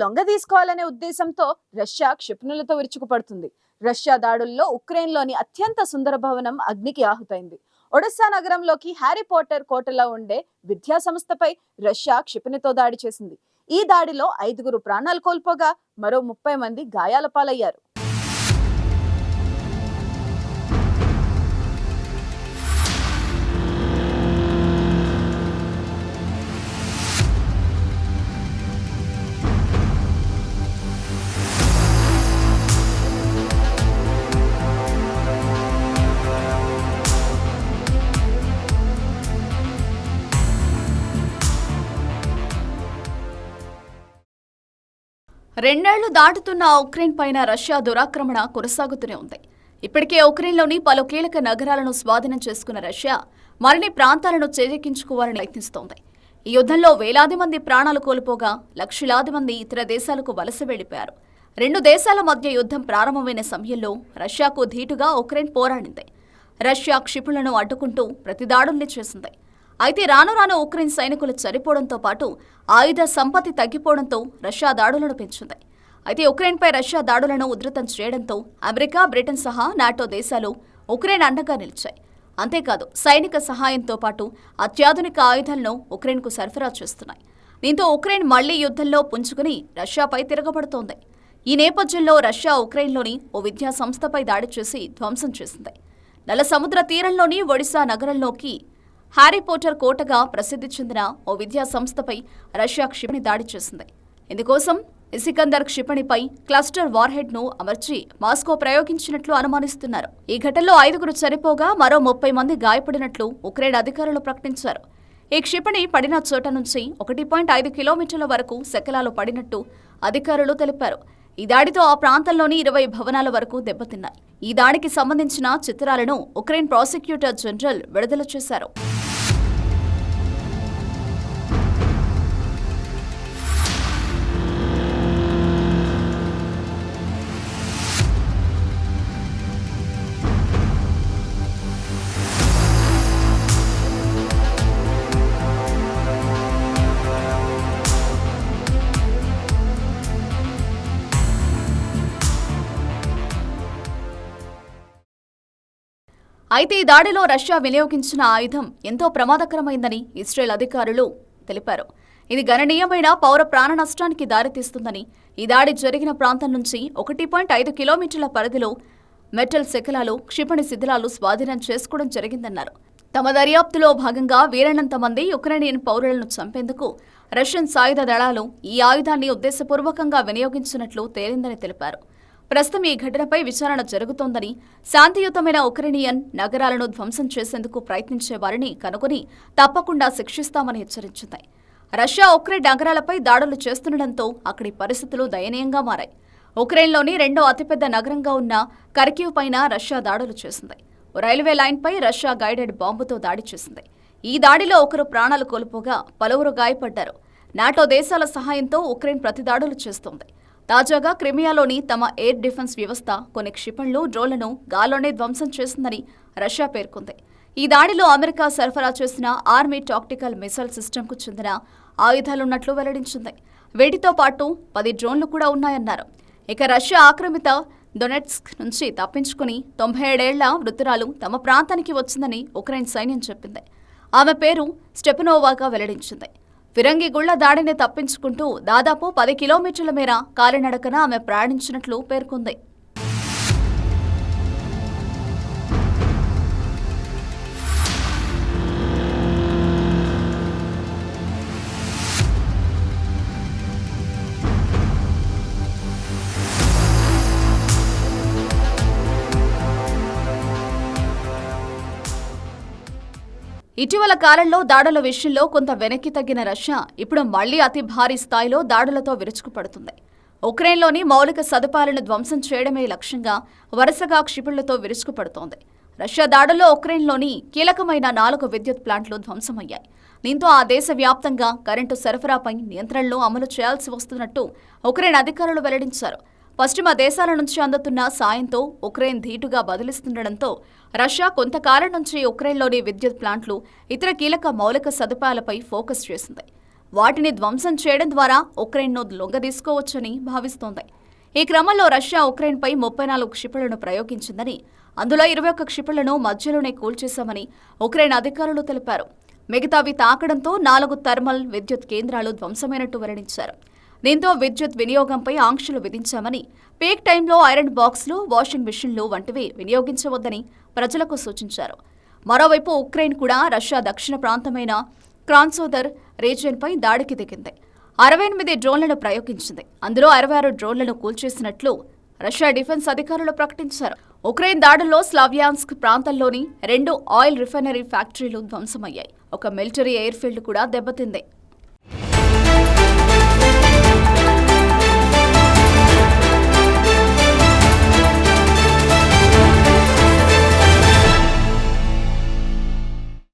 లొంగదీసుకోవాలనే ఉద్దేశంతో Russia క్షిపణులతో విరుచుకుపడుతుంది. Russia దాడుల్లో ఉక్రెయిన్లోని అత్యంత సుందర భవనం అగ్నికి ఆహుతైంది. ఒడెస్సా నగరంలోకి హ్యారీ పోటర్ కోటలో ఉండే విద్యా సంస్థపై రష్యా క్షిపణితో దాడి చేసింది. ఈ దాడిలో 5 ప్రాణాలు కోల్పోగా మరో 30 మంది గాయాల పాలయ్యారు. రెండేళ్లు దాటుతున్న ఉక్రెయిన్ పైన రష్యా దురాక్రమణ కొనసాగుతూనే ఉంది. ఇప్పటికే ఉక్రెయిన్లోని పలు కీలక నగరాలను స్వాధీనం చేసుకున్న రష్యా మరిన్ని ప్రాంతాలను చేజెక్కించుకోవాలని ప్రయత్నిస్తోంది. ఈ యుద్ధంలో వేలాది మంది ప్రాణాలు కోల్పోగా లక్షలాది మంది ఇతర దేశాలకు వలస వెళ్లిపోయారు. 2 దేశాల మధ్య యుద్ధం ప్రారంభమైన సమయంలో రష్యాకు ధీటుగా ఉక్రెయిన్ పోరాడింది. రష్యా క్షిపణులను అడ్డుకుంటూ ప్రతిదాడుల్ని చేసింది. అయితే రాను రాను ఉక్రెయిన్ సైనికులు చనిపోవడంతో పాటు ఆయుధ సంపత్తి తగ్గిపోవడంతో రష్యా దాడులను పెంచింది. అయితే ఉక్రెయిన్పై రష్యా దాడులను ఉధృతం చేయడంతో అమెరికా, బ్రిటన్ సహా నాటో దేశాలు ఉక్రెయిన్ అండగా నిలిచాయి. అంతేకాదు సైనిక సహాయంతో పాటు అత్యాధునిక ఆయుధాలను ఉక్రెయిన్కు సరఫరా చేస్తున్నాయి. దీంతో ఉక్రెయిన్ మళ్లీ యుద్ధంలో పుంజుకుని రష్యాపై తిరగబడుతోంది. ఈ నేపథ్యంలో రష్యా ఉక్రెయిన్లోని ఓ విద్యా సంస్థపై దాడి చేసి ధ్వంసం చేసింది. నల్ల సముద్ర తీరంలోని ఒడిశా నగరంలోకి హ్యారీ పోటర్ కోటగా ప్రసిద్ధి చెందిన ఓ విద్యా సంస్థపై రష్యా క్షిపణి దాడి చేసింది. ఇందుకోసం ఇసికందర్ క్షిపణిపై క్లస్టర్ వార్హెడ్ ను అమర్చి మాస్కో ప్రయోగించినట్లు అనుమానిస్తున్నారు. ఈ ఘటనలో 5 చనిపోగా మరో 30 మంది గాయపడినట్లు ఉక్రెయిన్ అధికారులు ప్రకటించారు. ఈ క్షిపణి పడిన చోట నుంచి 1.5 కిలోమీటర్ల వరకు శకలాలు పడినట్టు అధికారులు తెలిపారు. ఈ దాడితో ఆ ప్రాంతంలోని 20 భవనాల వరకు దెబ్బతిన్నాయి. ఈ దాడికి సంబంధించిన చిత్రాలను ఉక్రెయిన్ ప్రాసిక్యూటర్ జనరల్ విడుదల చేశారు. అయితే ఈ దాడిలో రష్యా వినియోగించిన ఆయుధం ఎంతో ప్రమాదకరమైందని ఇజ్రాయెల్ అధికారులు తెలిపారు. ఇది గణనీయమైన పౌర ప్రాణ నష్టానికి దారితీస్తుందని, ఈ దాడి జరిగిన ప్రాంతం నుంచి 1.5 కిలోమీటర్ల పరిధిలో మెటల్ శకలాలు, క్షిపణి శిథిలాలు స్వాధీనం చేసుకోవడం జరిగిందన్నారు. తమ దర్యాప్తులో భాగంగా వీలైనంత మంది యుక్రెయినియన్ పౌరులను చంపేందుకు రష్యన్ సాయుధ దళాలు ఈ ఆయుధాన్ని ఉద్దేశపూర్వకంగా వినియోగించినట్లు తేలిందని తెలిపారు. ప్రస్తుతం ఈ ఘటనపై విచారణ జరుగుతోందని, శాంతియుతమైన ఉక్రెయినియన్ నగరాలను ధ్వంసం చేసేందుకు ప్రయత్నించే వారిని కనుగొని తప్పకుండా శిక్షిస్తామని హెచ్చరించింది. రష్యా ఉక్రెయిన్ నగరాలపై దాడులు చేస్తుండటంతో అక్కడి పరిస్థితులు దయనీయంగా మారాయి. ఉక్రెయిన్లోని 2వ అతిపెద్ద నగరంగా ఉన్న కర్కీవ్ పైన రష్యా దాడులు చేసింది. రైల్వే లైన్పై రష్యా గైడెడ్ బాంబుతో దాడి చేసింది. ఈ దాడిలో 1 ప్రాణాలు కోల్పోగా పలువురు గాయపడ్డారు. నాటో దేశాల సహాయంతో ఉక్రెయిన్ ప్రతిదాడులు చేస్తోంది. తాజాగా క్రిమియాలోని తమ ఎయిర్ డిఫెన్స్ వ్యవస్థ కొన్ని క్షిపణులు, డ్రోన్లను గాల్లోనే ధ్వంసం చేసిందని రష్యా పేర్కొంది. ఈ దాడిలో అమెరికా సరఫరా చేసిన ఆర్మీ టాక్టికల్ మిసైల్ సిస్టమ్కు చెందిన ఆయుధాలున్నట్లు వెల్లడించింది. వీటితో పాటు 10 డ్రోన్లు కూడా ఉన్నాయన్నారు. ఇక రష్యా ఆక్రమిత డొనెట్స్క్ నుంచి తప్పించుకుని 97 ఏళ్ల వృద్ధురాలు తమ ప్రాంతానికి వచ్చిందని ఉక్రెయిన్ సైన్యం చెప్పింది. ఆమె పేరు స్టెపనోవాగా వెల్లడించింది. ఫిరంగి గుళ్ల దాడిని తప్పించుకుంటూ దాదాపు 10 కిలోమీటర్ల మేర కాలినడకన ఆమె ప్రయాణించినట్లు పేర్కొంది. ఇటీవల కాలంలో దాడుల విషయంలో కొంత వెనక్కి తగ్గిన రష్యా ఇప్పుడు మళ్లీ అతి భారీ స్థాయిలో దాడులతో విరుచుకుపడుతుంది. ఉక్రెయిన్లోని మౌలిక సదుపాయాలను ధ్వంసం చేయడమే లక్ష్యంగా వరుసగా క్షిపణులతో విరుచుకుపడుతోంది. రష్యా దాడుల్లో ఉక్రెయిన్లోని కీలకమైన 4 విద్యుత్ ప్లాంట్లు ధ్వంసమయ్యాయి. దీంతో ఆ దేశ వ్యాప్తంగా కరెంటు సరఫరాపై నియంత్రణలు అమలు చేయాల్సి వస్తున్నట్టు ఉక్రెయిన్ అధికారులు వెల్లడించారు. పశ్చిమ దేశాల నుంచి అందుతున్న సాయంతో ఉక్రెయిన్ ధీటుగా బదిలిస్తుండటంతో రష్యా కొంతకాలం నుంచి ఉక్రెయిన్లోని విద్యుత్ ప్లాంట్లు, ఇతర కీలక మౌలిక సదుపాయాలపై ఫోకస్ చేసింది. వాటిని ధ్వంసం చేయడం ద్వారా ఉక్రెయిన్ను లొంగదీసుకోవచ్చని భావిస్తోంది. ఈ క్రమంలో రష్యా ఉక్రెయిన్పై 34 క్షిపణులను ప్రయోగించిందని, అందులో 21 క్షిపణులను మధ్యలోనే కూల్చేశామని ఉక్రెయిన్ అధికారులు తెలిపారు. మిగతావి తాకడంతో 4 థర్మల్ విద్యుత్ కేంద్రాలు ధ్వంసమైనట్టు వెల్లడించారు. దీంతో విద్యుత్ వినియోగంపై ఆంక్షలు విధించామని, పీక్ టైంలో ఐరన్ బాక్స్లు, వాషింగ్ మిషన్లు వంటివి వినియోగించవద్దని ప్రజలకు సూచించారు. మరోవైపు ఉక్రెయిన్ కూడా రష్యా దక్షిణ ప్రాంతమైన క్రాన్సోదర్ రీజియన్పై దాడికి దిగింది. 68 డ్రోన్లను ప్రయోగించింది. అందులో 66 డ్రోన్లను కూల్చేసినట్లు రష్యా డిఫెన్స్ అధికారులు ప్రకటించారు. ఉక్రెయిన్ దాడుల్లో స్లావ్యాన్స్క్ ప్రాంతంలోని 2 ఆయిల్ రిఫైనరీ ఫ్యాక్టరీలు ధ్వంసమయ్యాయి. ఒక మిలిటరీ ఎయిర్ఫీల్డ్ కూడా దెబ్బతింది.